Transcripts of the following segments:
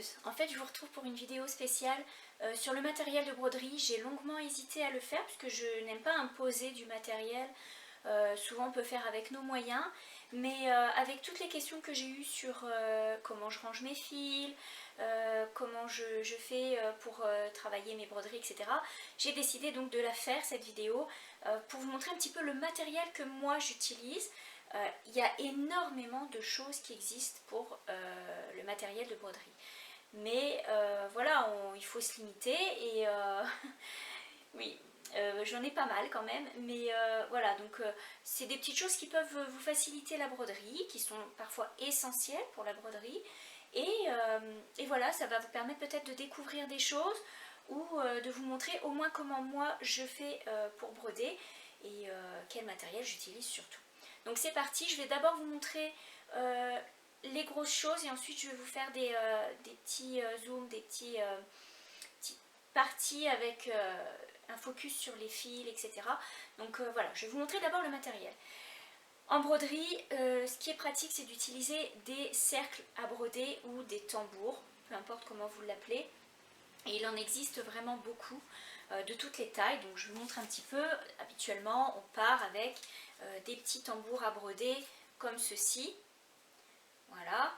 brodeuse. En fait, je vous retrouve pour une vidéo spéciale sur le matériel de broderie. J'ai longuement hésité à le faire puisque je n'aime pas imposer du matériel. Souvent on peut faire avec nos moyens, mais avec toutes les questions que j'ai eues sur comment je range mes fils, comment je fais pour travailler mes broderies, etc. J'ai décidé donc de la faire, cette vidéo, pour vous montrer un petit peu le matériel que moi j'utilise. Il y a énormément de choses qui existent pour le matériel de broderie. Mais voilà, il faut se limiter et oui, j'en ai pas mal quand même. Mais voilà, donc c'est des petites choses qui peuvent vous faciliter la broderie, qui sont parfois essentielles pour la broderie. Et voilà, ça va vous permettre peut-être de découvrir des choses ou de vous montrer au moins comment moi je fais pour broder et quel matériel j'utilise surtout. Donc c'est parti, je vais d'abord vous montrer les grosses choses et ensuite je vais vous faire des petits zooms, des petites parties avec un focus sur les fils, etc. Donc voilà, je vais vous montrer d'abord le matériel. En broderie, ce qui est pratique, c'est d'utiliser des cercles à broder ou des tambours, peu importe comment vous l'appelez. Et il en existe vraiment beaucoup, de toutes les tailles. Donc je vous montre un petit peu. Habituellement, on part avec des petits tambours à broder comme ceci. Voilà.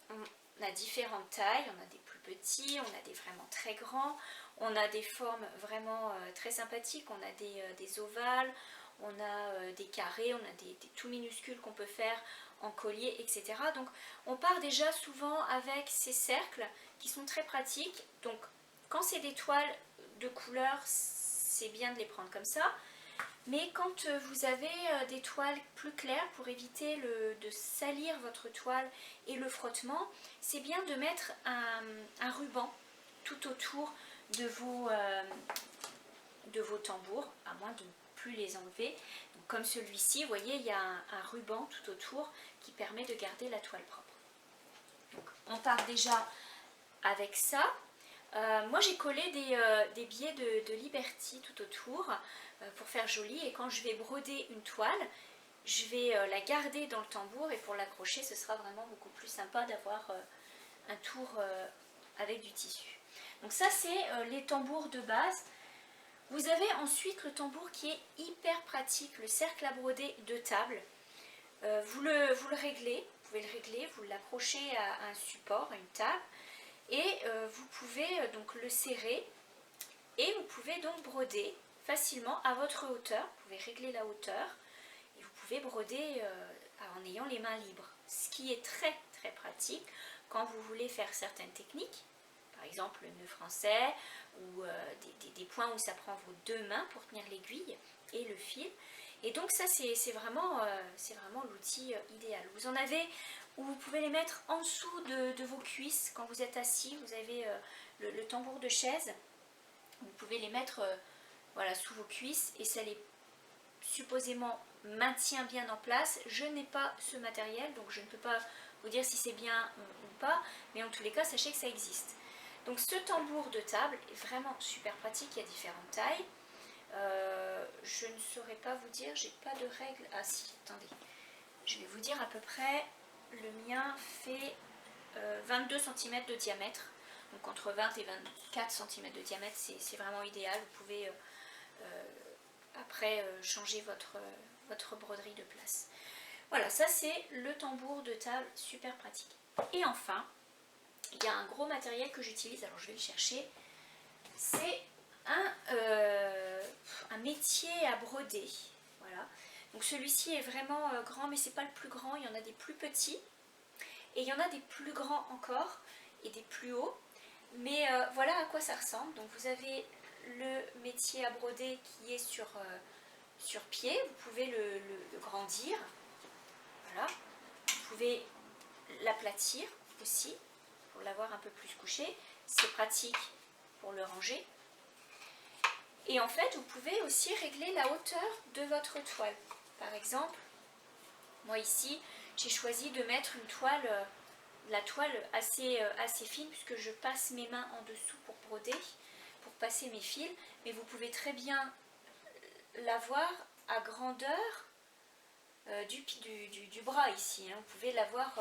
On a différentes tailles. On a des plus petits, on a des vraiment très grands. On a des formes vraiment très sympathiques. On a des ovales, on a des carrés, on a des tout minuscules qu'on peut faire en collier, etc. Donc on part déjà souvent avec ces cercles qui sont très pratiques. Donc quand c'est des toiles de couleur, c'est bien de les prendre comme ça. Mais quand vous avez des toiles plus claires, pour éviter de salir votre toile et le frottement, c'est bien de mettre un ruban tout autour de vos tambours, à moins de ne plus les enlever. Donc, comme celui-ci, vous voyez, il y a un ruban tout autour qui permet de garder la toile propre. Donc, on part déjà avec ça. Moi j'ai collé des biais de Liberty tout autour pour faire joli, et quand je vais broder une toile, je vais la garder dans le tambour, et pour l'accrocher ce sera vraiment beaucoup plus sympa d'avoir un tour avec du tissu. Donc ça c'est les tambours de base. Vous avez ensuite le tambour qui est hyper pratique, le cercle à broder de table. Vous le réglez, vous pouvez le régler, vous l'accrochez à un support, à une table, et vous pouvez donc le serrer et vous pouvez donc broder facilement à votre hauteur. Vous pouvez régler la hauteur et vous pouvez broder en ayant les mains libres, ce qui est très très pratique quand vous voulez faire certaines techniques, par exemple le nœud français ou des points où ça prend vos deux mains pour tenir l'aiguille et le fil. Et donc ça c'est vraiment l'outil idéal. Vous en avez où vous pouvez les mettre en dessous de vos cuisses quand vous êtes assis. Vous avez le tambour de chaise, vous pouvez les mettre voilà, sous vos cuisses et ça les supposément maintient bien en place. Je n'ai pas ce matériel, donc je ne peux pas vous dire si c'est bien ou pas, mais en tous les cas sachez que ça existe. Donc ce tambour de table est vraiment super pratique, il y a différentes tailles. Je ne saurais pas vous dire, j'ai pas de règle. Ah si, attendez, je vais vous dire à peu près. Le mien fait 22 cm de diamètre, donc entre 20 et 24 cm de diamètre, c'est vraiment idéal. Vous pouvez après changer votre broderie de place. Voilà, ça c'est le tambour de table, super pratique. Et enfin, il y a un gros matériel que j'utilise, alors je vais le chercher, c'est un métier à broder. Voilà. Donc celui-ci est vraiment grand, mais c'est pas le plus grand, il y en a des plus petits et il y en a des plus grands encore et des plus hauts. Mais voilà à quoi ça ressemble. Donc vous avez le métier à broder qui est sur pied, vous pouvez le grandir, voilà. Vous pouvez l'aplatir aussi pour l'avoir un peu plus couché, c'est pratique pour le ranger. Et en fait, vous pouvez aussi régler la hauteur de votre toile. Par exemple, moi ici, j'ai choisi de mettre une toile, la toile assez fine, puisque je passe mes mains en dessous pour broder, pour passer mes fils. Mais vous pouvez très bien l'avoir à grandeur du bras ici. Hein. Vous pouvez l'avoir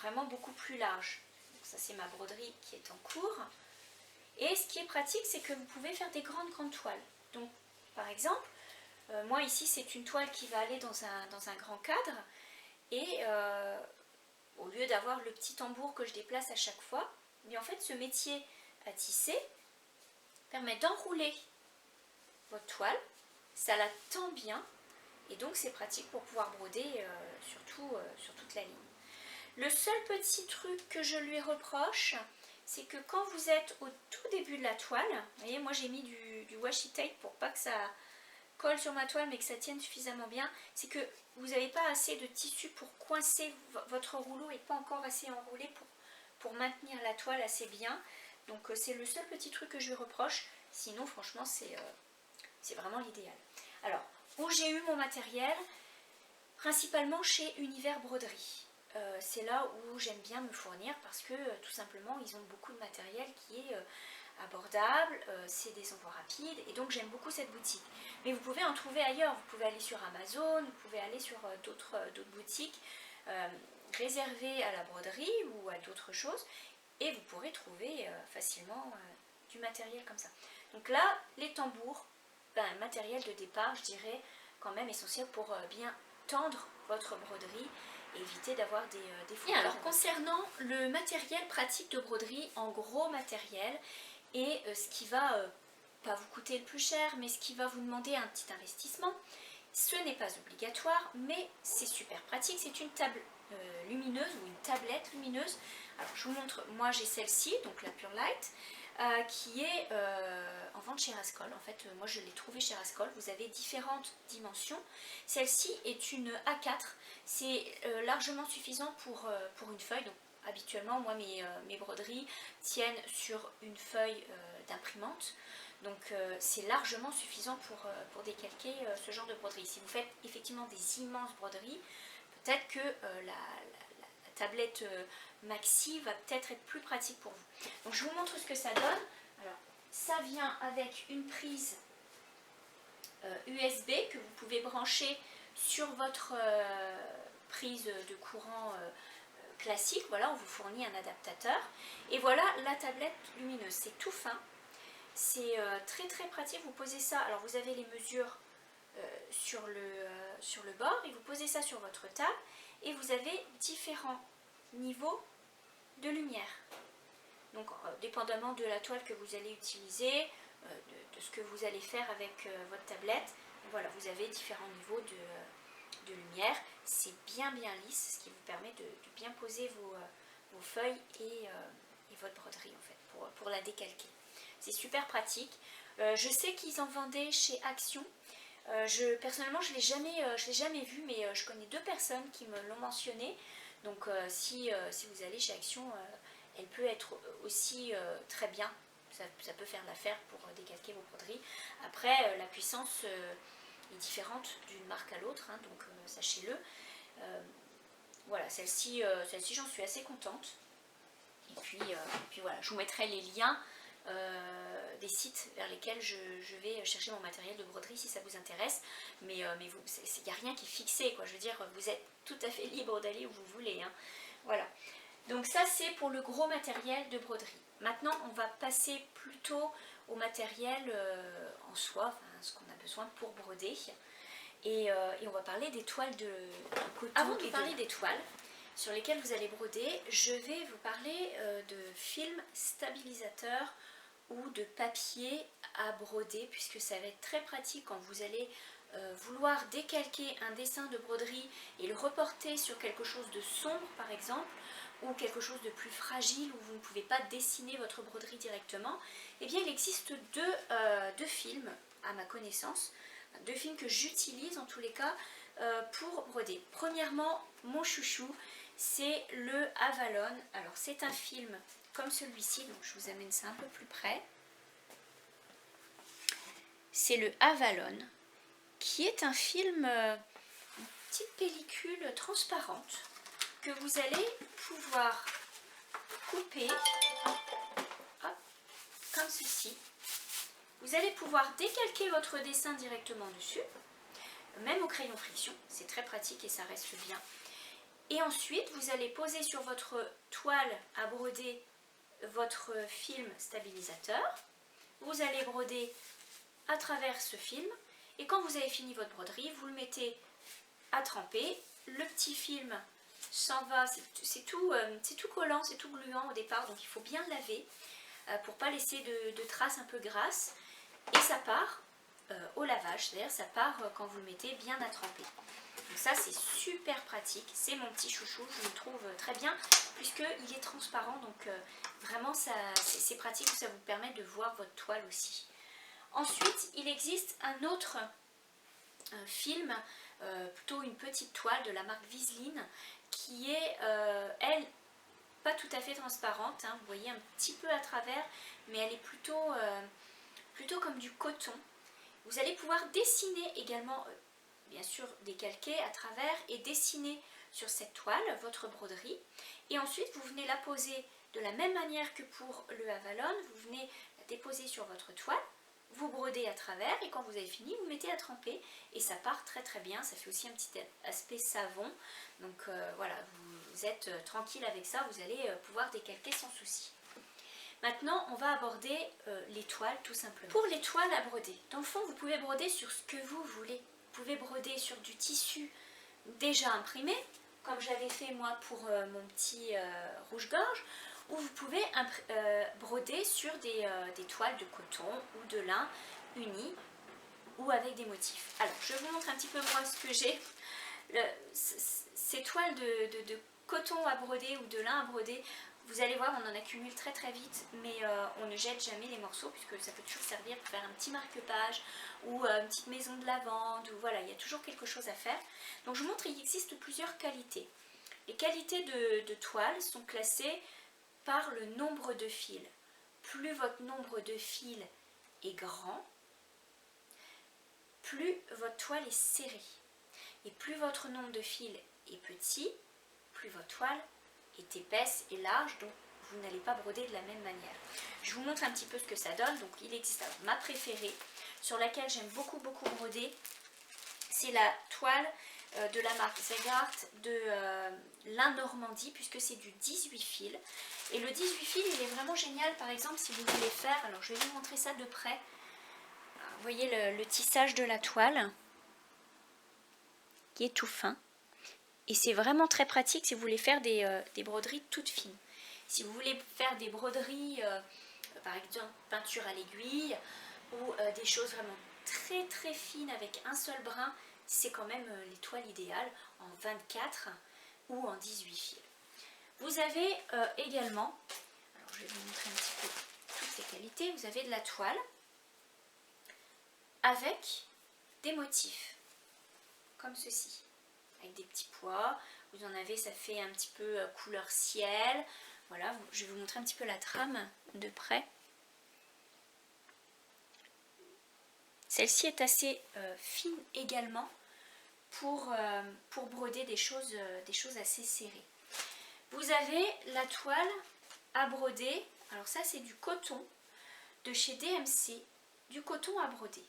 vraiment beaucoup plus large. Donc ça c'est ma broderie qui est en cours. Et ce qui est pratique, c'est que vous pouvez faire des grandes toiles. Donc par exemple, moi ici c'est une toile qui va aller dans un grand cadre. Et au lieu d'avoir le petit tambour que je déplace à chaque fois, mais en fait ce métier à tisser permet d'enrouler votre toile, ça la tend bien et donc c'est pratique pour pouvoir broder sur toute la ligne. Le seul petit truc que je lui reproche, c'est que quand vous êtes au tout début de la toile, vous voyez, moi j'ai mis du washi tape pour pas que ça colle sur ma toile mais que ça tienne suffisamment bien, c'est que vous n'avez pas assez de tissu pour coincer votre rouleau et pas encore assez enroulé pour maintenir la toile assez bien. Donc c'est le seul petit truc que je lui reproche, sinon franchement c'est vraiment l'idéal. Alors, où j'ai eu mon matériel, principalement chez Univers Broderie. C'est là où j'aime bien me fournir parce que tout simplement ils ont beaucoup de matériel qui est abordable, c'est des envois rapides et donc j'aime beaucoup cette boutique. Mais vous pouvez en trouver ailleurs, vous pouvez aller sur Amazon, vous pouvez aller sur d'autres boutiques réservées à la broderie ou à d'autres choses et vous pourrez trouver facilement du matériel comme ça. Donc là, les tambours, matériel de départ, je dirais quand même essentiel pour bien tendre votre broderie et éviter d'avoir des fous. Alors concernant le matériel pratique de broderie, en gros matériel, et ce qui va pas vous coûter le plus cher, mais ce qui va vous demander un petit investissement, ce n'est pas obligatoire, mais c'est super pratique. C'est une table lumineuse ou une tablette lumineuse. Alors je vous montre, moi j'ai celle-ci, donc la Pure Light, qui est en vente chez Rascol. En fait, moi je l'ai trouvée chez Rascol. Vous avez différentes dimensions. Celle-ci est une A4. C'est largement suffisant pour une feuille. Donc, habituellement, moi mes broderies tiennent sur une feuille d'imprimante. Donc c'est largement suffisant pour décalquer ce genre de broderie. Si vous faites effectivement des immenses broderies, peut-être que la tablette maxi va peut-être être plus pratique pour vous. Donc je vous montre ce que ça donne. Alors ça vient avec une prise USB que vous pouvez brancher sur votre prise de courant classique. Voilà, on vous fournit un adaptateur. Et voilà la tablette lumineuse. C'est tout fin. C'est très pratique. Vous posez ça, alors vous avez les mesures sur le bord et vous posez ça sur votre table et vous avez différents niveaux de lumière. Donc dépendamment de la toile que vous allez utiliser, de ce que vous allez faire avec votre tablette, voilà, vous avez différents niveaux de lumière. C'est bien lisse, ce qui vous permet de bien poser vos feuilles et votre broderie en fait, pour la décalquer. C'est super pratique. Je sais qu'ils en vendaient chez Action. Personnellement, je ne l'ai jamais vu, mais je connais 2 personnes qui me l'ont mentionné. Donc si vous allez chez Action, elle peut être aussi très bien. Ça peut faire l'affaire pour décalquer vos broderies. Après, la puissance est différente d'une marque à l'autre, hein, donc sachez-le. Voilà, celle-ci j'en suis assez contente. Et puis voilà, je vous mettrai les liens des sites vers lesquels je vais chercher mon matériel de broderie si ça vous intéresse, mais il n'y a rien qui est fixé, quoi. Je veux dire, vous êtes tout à fait libre d'aller où vous voulez, hein. Voilà, donc ça c'est pour le gros matériel de broderie. Maintenant on va passer plutôt au matériel en soie, enfin, ce qu'on a besoin pour broder, et on va parler des toiles de coton. Avant de parler des toiles sur lesquelles vous allez broder, je vais vous parler de films stabilisateurs ou de papier à broder, puisque ça va être très pratique quand vous allez vouloir décalquer un dessin de broderie et le reporter sur quelque chose de sombre par exemple, ou quelque chose de plus fragile où vous ne pouvez pas dessiner votre broderie directement. Eh bien il existe deux films à ma connaissance, 2 films que j'utilise en tous les cas pour broder. Premièrement, mon chouchou, c'est le Avalon. Alors c'est un film comme celui-ci, donc je vous amène ça un peu plus près. C'est le Avalon, qui est un film, une petite pellicule transparente que vous allez pouvoir couper, hop, comme ceci. Vous allez pouvoir décalquer votre dessin directement dessus, même au crayon friction, c'est très pratique et ça reste bien. Et ensuite, vous allez poser sur votre toile à broder votre film stabilisateur. Vous allez broder à travers ce film. Et quand vous avez fini votre broderie, vous le mettez à tremper. Le petit film s'en va, c'est tout collant, c'est tout gluant au départ, donc il faut bien le laver pour ne pas laisser de traces un peu grasses. Et ça part au lavage, c'est-à-dire ça part quand vous le mettez bien à tremper. Donc ça c'est super pratique, c'est mon petit chouchou, je le trouve très bien puisqu'il est transparent, donc vraiment c'est pratique, ça vous permet de voir votre toile aussi. Ensuite il existe un autre film, plutôt une petite toile de la marque Viseline qui est elle pas tout à fait transparente, hein, vous voyez un petit peu à travers, mais elle est plutôt comme du coton. Vous allez pouvoir dessiner également, bien sûr décalquer à travers et dessiner sur cette toile votre broderie. Et ensuite vous venez la poser de la même manière que pour le Avalon, vous venez la déposer sur votre toile, vous brodez à travers et quand vous avez fini, vous mettez à tremper et ça part très très bien, ça fait aussi un petit aspect savon. Donc voilà, vous êtes tranquille avec ça, vous allez pouvoir décalquer sans souci. Maintenant, on va aborder les toiles tout simplement. Pour les toiles à broder, dans le fond, vous pouvez broder sur ce que vous voulez. Vous pouvez broder sur du tissu déjà imprimé, comme j'avais fait moi pour mon petit rouge-gorge, ou vous pouvez broder sur des toiles de coton ou de lin unies ou avec des motifs. Alors, je vous montre un petit peu moi ce que j'ai. Ces toiles de coton à broder ou de lin à broder, vous allez voir, on en accumule très très vite, mais on ne jette jamais les morceaux puisque ça peut toujours servir pour faire un petit marque-page ou une petite maison de lavande, ou voilà, il y a toujours quelque chose à faire. Donc je vous montre, il existe plusieurs qualités. Les qualités de toile sont classées par le nombre de fils. Plus votre nombre de fils est grand, plus votre toile est serrée. Et plus votre nombre de fils est petit, plus votre toile est épaisse et large, donc vous n'allez pas broder de la même manière. Je vous montre un petit peu ce que ça donne. Donc il existe ma préférée, sur laquelle j'aime beaucoup broder, c'est la toile de la marque Zegart de lin Normandie, puisque c'est du 18 fils. Et le 18 fils, il est vraiment génial, par exemple, si vous voulez faire, alors je vais vous montrer ça de près. Vous voyez le tissage de la toile, qui est tout fin. Et c'est vraiment très pratique si vous voulez faire des broderies toutes fines. Si vous voulez faire des broderies, par exemple peinture à l'aiguille, ou des choses vraiment très très fines avec un seul brin, c'est quand même l'étoile idéale en 24 ou en 18 fils. Vous avez également, alors je vais vous montrer un petit peu toutes ces qualités, vous avez de la toile avec des motifs, comme ceci, avec des petits pois. Vous en avez, ça fait un petit peu couleur ciel. Voilà, je vais vous montrer un petit peu la trame de près. Celle-ci est assez fine également pour broder des choses assez serrées. Vous avez la toile à broder, alors ça c'est du coton de chez DMC, du coton à broder.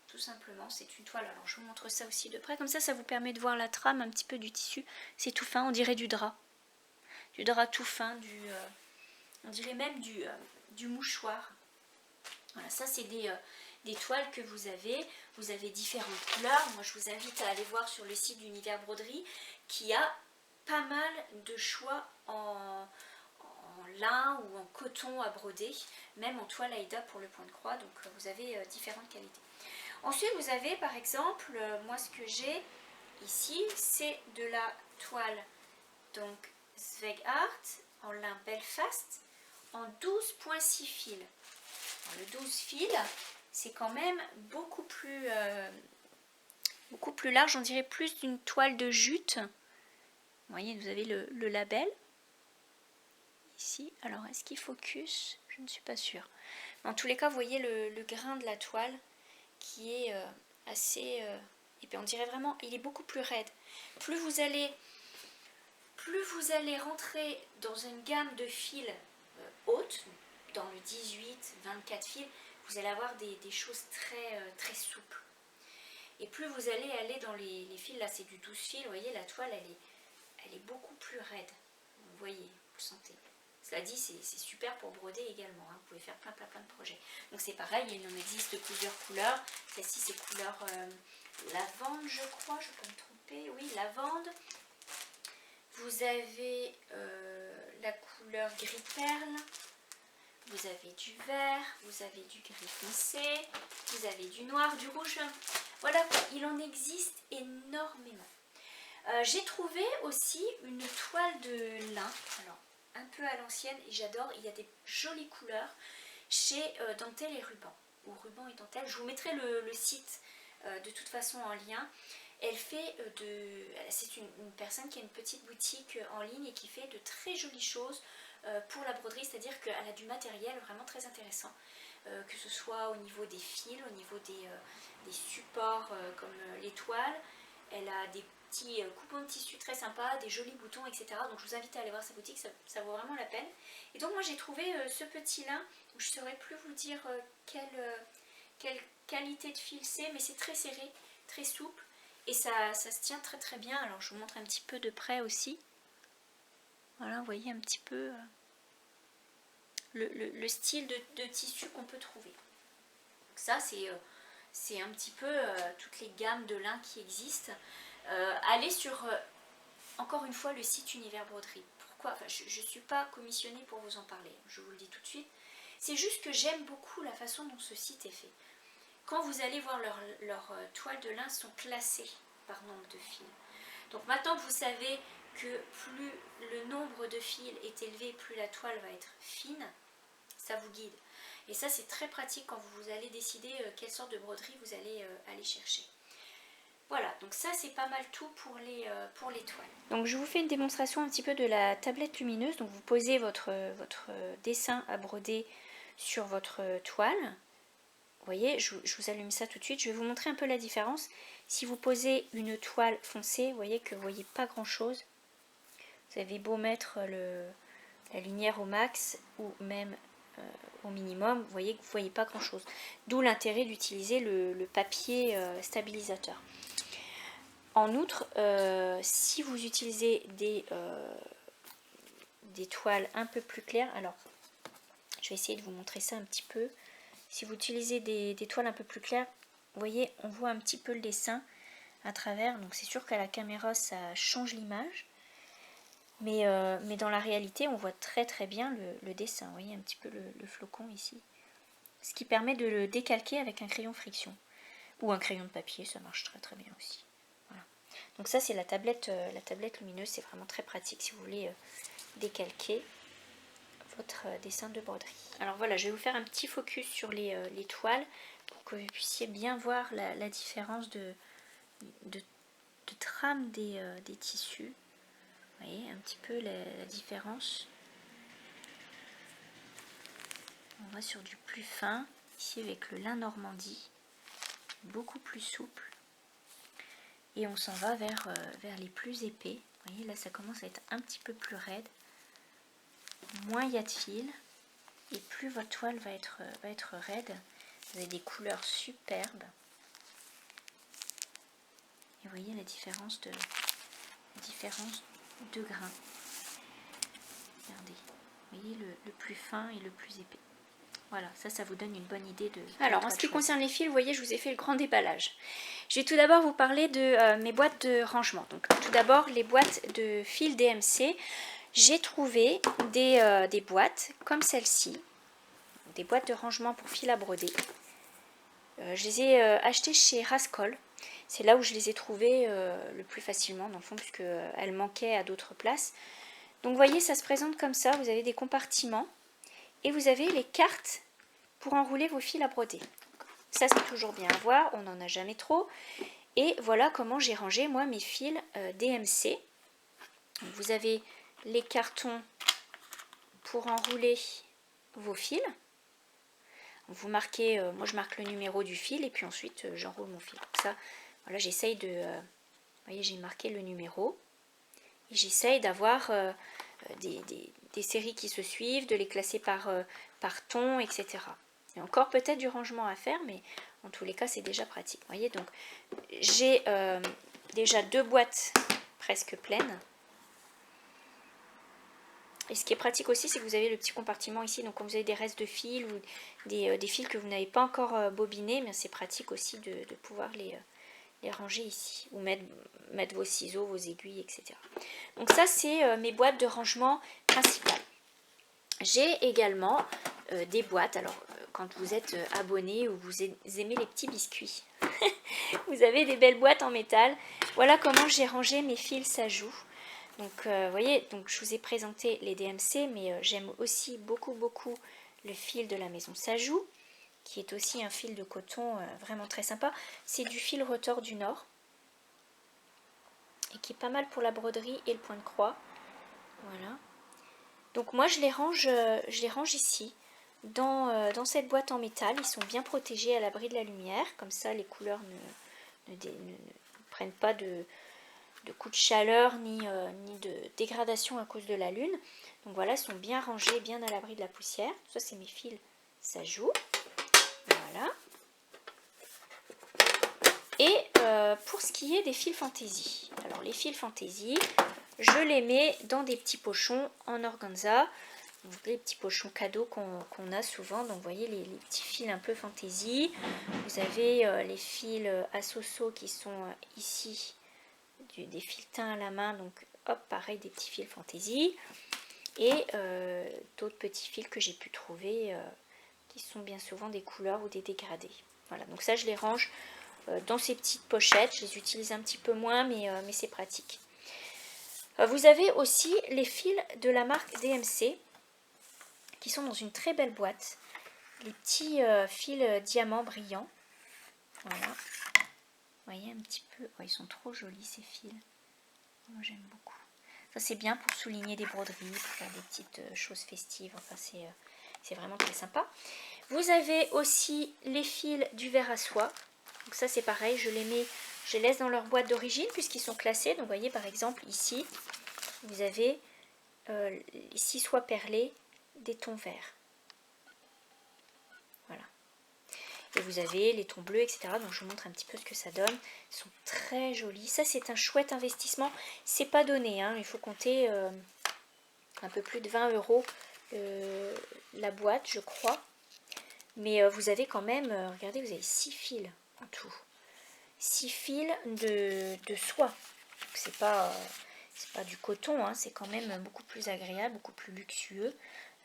Tout simplement, c'est une toile, alors je vous montre ça aussi de près, comme ça vous permet de voir la trame un petit peu du tissu. C'est tout fin, on dirait du drap tout fin, on dirait même du mouchoir. Voilà, ça c'est des toiles que vous avez différentes couleurs. Moi je vous invite à aller voir sur le site d'Univers Broderie qui a pas mal de choix en lin ou en coton à broder, même en toile Aïda pour le point de croix, donc vous avez différentes qualités. Ensuite vous avez par exemple, moi ce que j'ai ici c'est de la toile donc Zegart en lin Belfast en 12,6 fils. Alors, le 12 fils c'est quand même beaucoup plus large, on dirait plus d'une toile de jute. Vous voyez, vous avez le label ici. Alors est-ce qu'il focus? Je ne suis pas sûre. Mais en tous les cas, vous voyez le grain de la toile qui est assez épais. On dirait vraiment, il est beaucoup plus raide. Plus vous allez rentrer dans une gamme de fils haute, dans le 18, 24 fils, vous allez avoir des choses très souples. Et plus vous allez aller dans les fils, là c'est du 12 fils, vous voyez la toile elle est beaucoup plus raide. Vous voyez, vous le sentez. Cela dit, c'est super pour broder également. Vous pouvez faire plein de projets. Donc c'est pareil, il en existe plusieurs couleurs. Celle-ci, c'est couleur lavande, je crois. Je peux me tromper. Oui, lavande. Vous avez la couleur gris perle. Vous avez du vert. Vous avez du gris foncé. Vous avez du noir, du rouge. Voilà, il en existe énormément. J'ai trouvé aussi une toile de lin. Alors, un peu à l'ancienne et j'adore, il y a des jolies couleurs chez Dentelle et Ruban, ou Ruban et Dentelle. Je vous mettrai le site de toute façon en lien. Elle fait c'est une personne qui a une petite boutique en ligne et qui fait de très jolies choses pour la broderie, c'est-à-dire qu'elle a du matériel vraiment très intéressant, que ce soit au niveau des fils, au niveau des supports comme les toiles. Elle a des petits coupons de tissu très sympas, des jolis boutons, etc. Donc je vous invite à aller voir sa boutique, ça vaut vraiment la peine. Et donc moi j'ai trouvé ce petit lin, où je ne saurais plus vous dire quelle qualité de fil c'est, mais c'est très serré, très souple, et ça se tient très bien. Alors je vous montre un petit peu de près aussi. Voilà, vous voyez un petit peu le style de tissu qu'on peut trouver. Donc ça c'est un petit peu toutes les gammes de lin qui existent. Allez sur, encore une fois, le site Univers Broderie. Pourquoi? Enfin, je ne suis pas commissionnée pour vous en parler, je vous le dis tout de suite. C'est juste que j'aime beaucoup la façon dont ce site est fait. Quand vous allez voir leurs toiles de lin sont classées par nombre de fils. Donc maintenant que vous savez que plus le nombre de fils est élevé, plus la toile va être fine, ça vous guide. Et ça c'est très pratique quand vous allez décider quelle sorte de broderie vous allez aller chercher. Voilà, donc ça c'est pas mal tout pour les toiles. Donc je vous fais une démonstration un petit peu de la tablette lumineuse. Donc vous posez votre dessin à broder sur votre toile. Vous voyez, je vous allume ça tout de suite. Je vais vous montrer un peu la différence. Si vous posez une toile foncée, vous voyez que vous ne voyez pas grand chose. Vous avez beau mettre la lumière au max ou même au minimum, vous voyez que vous ne voyez pas grand chose. D'où l'intérêt d'utiliser le papier stabilisateur. En outre, si vous utilisez des toiles un peu plus claires, alors je vais essayer de vous montrer ça un petit peu. Si vous utilisez des toiles un peu plus claires, vous voyez, on voit un petit peu le dessin à travers. Donc c'est sûr qu'à la caméra, ça change l'image. Mais dans la réalité, on voit très bien le dessin. Vous voyez un petit peu le flocon ici. Ce qui permet de le décalquer avec un crayon friction. Ou un crayon de papier, ça marche très bien aussi. Donc ça c'est la tablette lumineuse, c'est vraiment très pratique si vous voulez décalquer votre dessin de broderie. Alors voilà, je vais vous faire un petit focus sur les toiles pour que vous puissiez bien voir la différence de trame des tissus. Vous voyez un petit peu la différence. On va sur du plus fin, ici avec le lin Normandie, beaucoup plus souple. Et on s'en va vers les plus épais. Vous voyez, là ça commence à être un petit peu plus raide. Moins il y a de fils et plus votre toile va être raide. Vous avez des couleurs superbes. Et vous voyez la différence de grains. Regardez, vous voyez le plus fin et le plus épais. Voilà, ça vous donne une bonne idée de... Alors, en ce qui concerne les fils, vous voyez, je vous ai fait le grand déballage. Je vais tout d'abord vous parler de mes boîtes de rangement. Donc, tout d'abord, les boîtes de fils DMC. J'ai trouvé des boîtes comme celle-ci, des boîtes de rangement pour fil à broder. Je les ai achetées chez Rascol. C'est là où je les ai trouvées le plus facilement, dans le fond, puisqu'elles manquaient à d'autres places. Donc, vous voyez, ça se présente comme ça. Vous avez des compartiments. Et vous avez les cartes pour enrouler vos fils à broder. Ça, c'est toujours bien à voir, on n'en a jamais trop. Et voilà comment j'ai rangé, moi, mes fils DMC. Vous avez les cartons pour enrouler vos fils. Vous marquez, moi je marque le numéro du fil et puis ensuite j'enroule mon fil. Donc ça, voilà, j'essaye de... vous voyez, j'ai marqué le numéro. Et j'essaye d'avoir... des séries qui se suivent, de les classer par ton, etc. Il y a encore peut-être du rangement à faire, mais en tous les cas, c'est déjà pratique. Vous voyez, donc j'ai déjà 2 boîtes presque pleines. Et ce qui est pratique aussi, c'est que vous avez le petit compartiment ici. Donc quand vous avez des restes de fils ou des fils que vous n'avez pas encore bobinés, c'est pratique aussi de pouvoir les ranger ici. Ou mettre vos ciseaux, vos aiguilles, etc. Donc ça, c'est mes boîtes de rangement principales. J'ai également des boîtes. Alors quand vous êtes abonné ou vous aimez les petits biscuits, vous avez des belles boîtes en métal. Voilà comment j'ai rangé mes fils Sajou. Donc vous voyez, donc je vous ai présenté les DMC, mais j'aime aussi beaucoup le fil de la maison Sajou, qui est aussi un fil de coton vraiment très sympa. C'est du fil retors du Nord, et qui est pas mal pour la broderie et le point de croix. Voilà. Donc moi je les range ici, dans cette boîte en métal. Ils sont bien protégés à l'abri de la lumière, comme ça les couleurs ne prennent pas de coups de chaleur ni de dégradation à cause de la lune. Donc voilà, ils sont bien rangés, bien à l'abri de la poussière. Ça c'est mes fils Sajou. Voilà. Et pour ce qui est des fils fantaisie, alors les fils fantaisie, je les mets dans des petits pochons en organza, donc les petits pochons cadeaux qu'on a souvent. Donc vous voyez les petits fils un peu fantaisie. Vous avez les fils Asoso qui sont ici, des fils teints à la main, donc hop, pareil, des petits fils fantaisie. Et d'autres petits fils que j'ai pu trouver qui sont bien souvent des couleurs ou des dégradés. Voilà, donc ça je les range dans ces petites pochettes. Je les utilise un petit peu moins, mais c'est pratique. Vous avez aussi les fils de la marque DMC qui sont dans une très belle boîte. Les petits fils diamants brillants. Voilà. Vous voyez un petit peu. Oh, ils sont trop jolis ces fils. Moi j'aime beaucoup. Ça c'est bien pour souligner des broderies, pour faire des petites choses festives. Enfin c'est vraiment très sympa. Vous avez aussi les fils du verre à soie. Donc ça c'est pareil, je les laisse dans leur boîte d'origine puisqu'ils sont classés. Donc vous voyez par exemple ici, vous avez ici soie perlée des tons verts. Voilà. Et vous avez les tons bleus, etc. Donc je vous montre un petit peu ce que ça donne. Ils sont très jolis. Ça c'est un chouette investissement. C'est pas donné, hein. Il faut compter un peu plus de 20 € la boîte, je crois. Mais vous avez quand même, regardez, vous avez 6 fils en tout. 6 fils de soie. C'est pas du coton, hein, c'est quand même beaucoup plus agréable, beaucoup plus luxueux.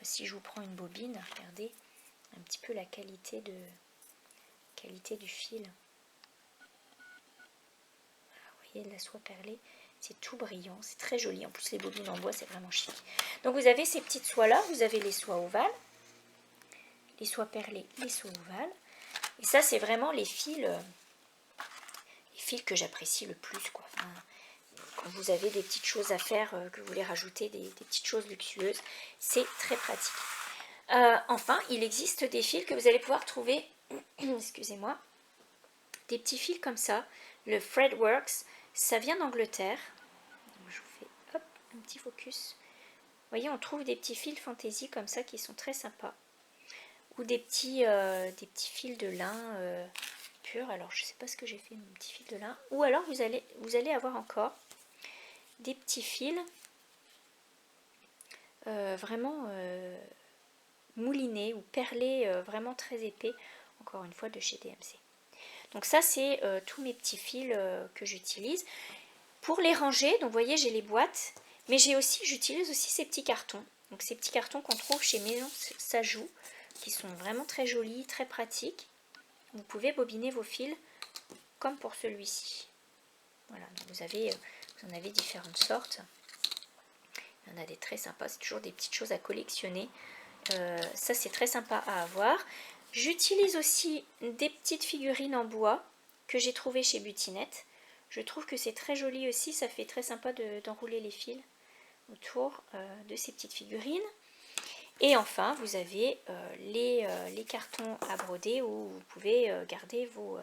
Si je vous prends une bobine, regardez un petit peu la qualité du fil. Vous voyez, de la soie perlée, c'est tout brillant, c'est très joli. En plus, les bobines en bois, c'est vraiment chic. Donc vous avez ces petites soies-là, vous avez les soies ovales, les soies perlées, les soies ovales. Et ça, c'est vraiment les fils que j'apprécie le plus, quoi. Enfin, quand vous avez des petites choses à faire, que vous voulez rajouter des petites choses luxueuses, c'est très pratique. Enfin, il existe des fils que vous allez pouvoir trouver, excusez-moi, des petits fils comme ça, le Threadworks, ça vient d'Angleterre. Je vous fais hop, un petit focus. Vous voyez, on trouve des petits fils fantaisie comme ça qui sont très sympas. Ou des petits fils de lin pur. Alors, je ne sais pas ce que j'ai fait, mon petit fil de lin. Ou alors, vous allez avoir encore des petits fils vraiment moulinés ou perlés, vraiment très épais, encore une fois de chez DMC. Donc ça c'est tous mes petits fils que j'utilise. Pour les ranger, donc vous voyez j'ai les boîtes, mais j'utilise aussi ces petits cartons. Donc ces petits cartons qu'on trouve chez Maison Sajou, qui sont vraiment très jolis, très pratiques. Vous pouvez bobiner vos fils comme pour celui-ci. Voilà, donc vous en avez différentes sortes. Il y en a des très sympas, c'est toujours des petites choses à collectionner. Ça c'est très sympa à avoir. J'utilise aussi des petites figurines en bois que j'ai trouvées chez Butinette. Je trouve que c'est très joli aussi, ça fait très sympa d'enrouler les fils autour de ces petites figurines. Et enfin, vous avez les cartons à broder où vous pouvez garder vos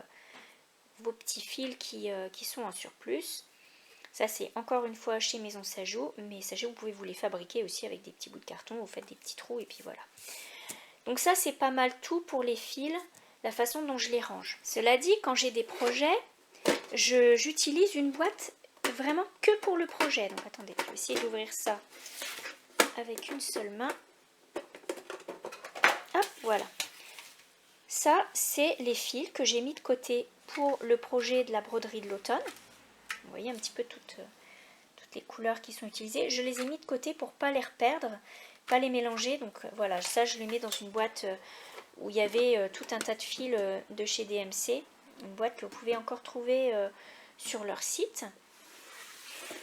petits fils qui sont en surplus. Ça c'est encore une fois chez Maison Sajou, mais sachez vous pouvez vous les fabriquer aussi avec des petits bouts de carton, vous faites des petits trous et puis voilà. Donc ça c'est pas mal tout pour les fils, la façon dont je les range. Cela dit, quand j'ai des projets, j'utilise une boîte vraiment que pour le projet. Donc attendez, je vais essayer d'ouvrir ça avec une seule main. Hop, voilà. Ça, c'est les fils que j'ai mis de côté pour le projet de la broderie de l'automne. Vous voyez un petit peu toutes les couleurs qui sont utilisées. Je les ai mis de côté pour pas les reperdre, pas les mélanger. Donc voilà, ça je les mets dans une boîte où il y avait tout un tas de fils de chez DMC. Une boîte que vous pouvez encore trouver sur leur site.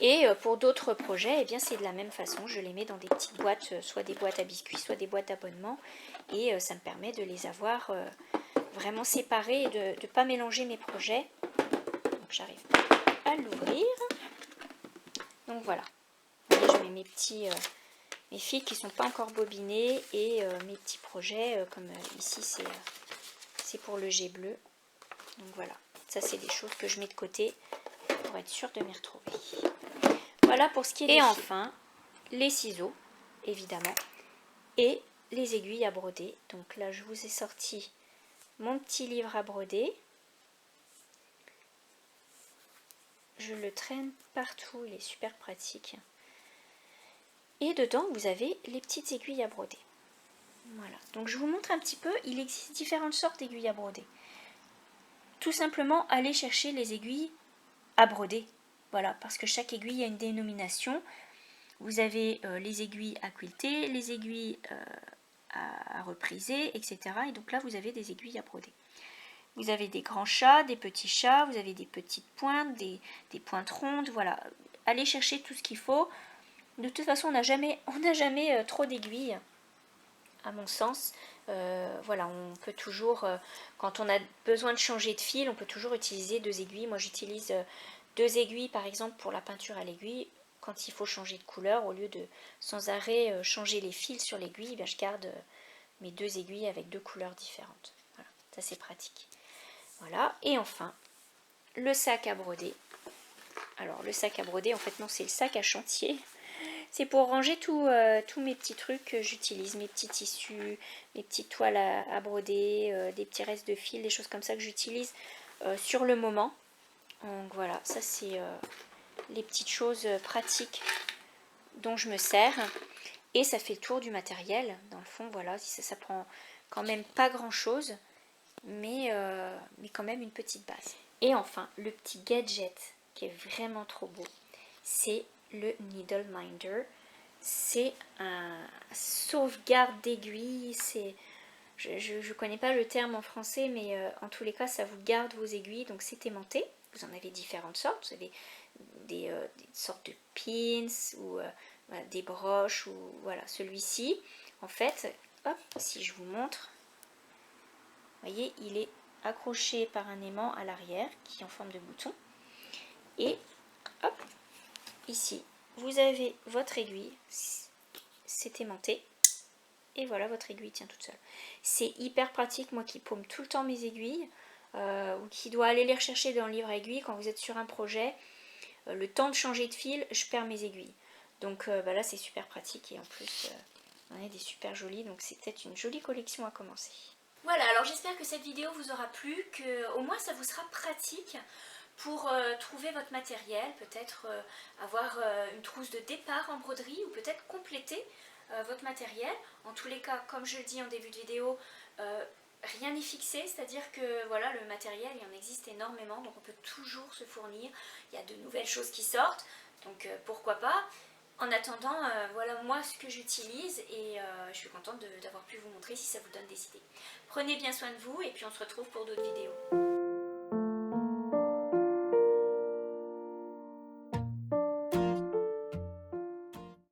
Et pour d'autres projets, eh bien c'est de la même façon. Je les mets dans des petites boîtes, soit des boîtes à biscuits, soit des boîtes d'abonnement. Et ça me permet de les avoir vraiment séparés et de ne pas mélanger mes projets. Donc j'arrive à l'ouvrir. Donc voilà. Vous voyez, je mets mes fils qui ne sont pas encore bobinés et mes petits projets, comme ici c'est pour le jet bleu. Donc voilà, ça c'est des choses que je mets de côté pour être sûre de m'y retrouver. Voilà pour ce qui est des fils. Et enfin, les ciseaux, évidemment, et les aiguilles à broder. Donc là, je vous ai sorti mon petit livre à broder. Je le traîne partout, il est super pratique. Et dedans, vous avez les petites aiguilles à broder. Voilà, donc je vous montre un petit peu, il existe différentes sortes d'aiguilles à broder. Tout simplement, allez chercher les aiguilles à broder. Voilà, parce que chaque aiguille a une dénomination. Vous avez les aiguilles à quilter, les aiguilles à repriser, etc. Et donc là, vous avez des aiguilles à broder. Vous avez des grands chats, des petits chats, vous avez des petites pointes, des pointes rondes. Voilà, allez chercher tout ce qu'il faut. De toute façon, on n'a jamais trop d'aiguilles, à mon sens. Voilà, on peut toujours, quand on a besoin de changer de fil, on peut toujours utiliser 2 aiguilles. Moi, j'utilise 2 aiguilles, par exemple, pour la peinture à l'aiguille. Quand il faut changer de couleur, au lieu de sans arrêt changer les fils sur l'aiguille, je garde mes 2 aiguilles avec 2 couleurs différentes. Voilà, ça c'est pratique. Voilà, et enfin, le sac à broder. Alors, le sac à broder, en fait, non, c'est le sac à chantier. C'est pour ranger tous mes petits trucs que j'utilise, mes petits tissus, mes petites toiles à broder, des petits restes de fil, des choses comme ça que j'utilise sur le moment. Donc voilà, ça c'est les petites choses pratiques dont je me sers. Et ça fait le tour du matériel. Dans le fond, voilà, ça prend quand même pas grand chose, mais quand même une petite base. Et enfin, le petit gadget qui est vraiment trop beau, c'est le Needle Minder. C'est un sauvegarde d'aiguilles. Je ne connais pas le terme en français, mais en tous les cas, ça vous garde vos aiguilles. Donc c'est aimanté. Vous en avez différentes sortes. Vous avez des sortes de pins ou voilà, des broches. Ou voilà, celui-ci, en fait, hop, si je vous montre, vous voyez, il est accroché par un aimant à l'arrière qui est en forme de bouton. Et hop, ici, vous avez votre aiguille, c'est aimanté, et voilà, votre aiguille tient toute seule. C'est hyper pratique, moi qui paume tout le temps mes aiguilles, ou qui dois aller les rechercher dans le livre à aiguilles, quand vous êtes sur un projet, le temps de changer de fil, je perds mes aiguilles. Donc là, c'est super pratique, et en plus, on a des super jolies, donc c'est peut-être une jolie collection à commencer. Voilà, alors j'espère que cette vidéo vous aura plu, qu'au moins ça vous sera pratique pour trouver votre matériel, peut-être avoir une trousse de départ en broderie ou peut-être compléter votre matériel. En tous les cas, comme je le dis en début de vidéo, rien n'est fixé, c'est-à-dire que voilà, le matériel, il en existe énormément, donc on peut toujours se fournir. Il y a de nouvelles choses qui sortent, donc pourquoi pas. En attendant, voilà moi ce que j'utilise et je suis contente d'avoir pu vous montrer si ça vous donne des idées. Prenez bien soin de vous et puis on se retrouve pour d'autres vidéos.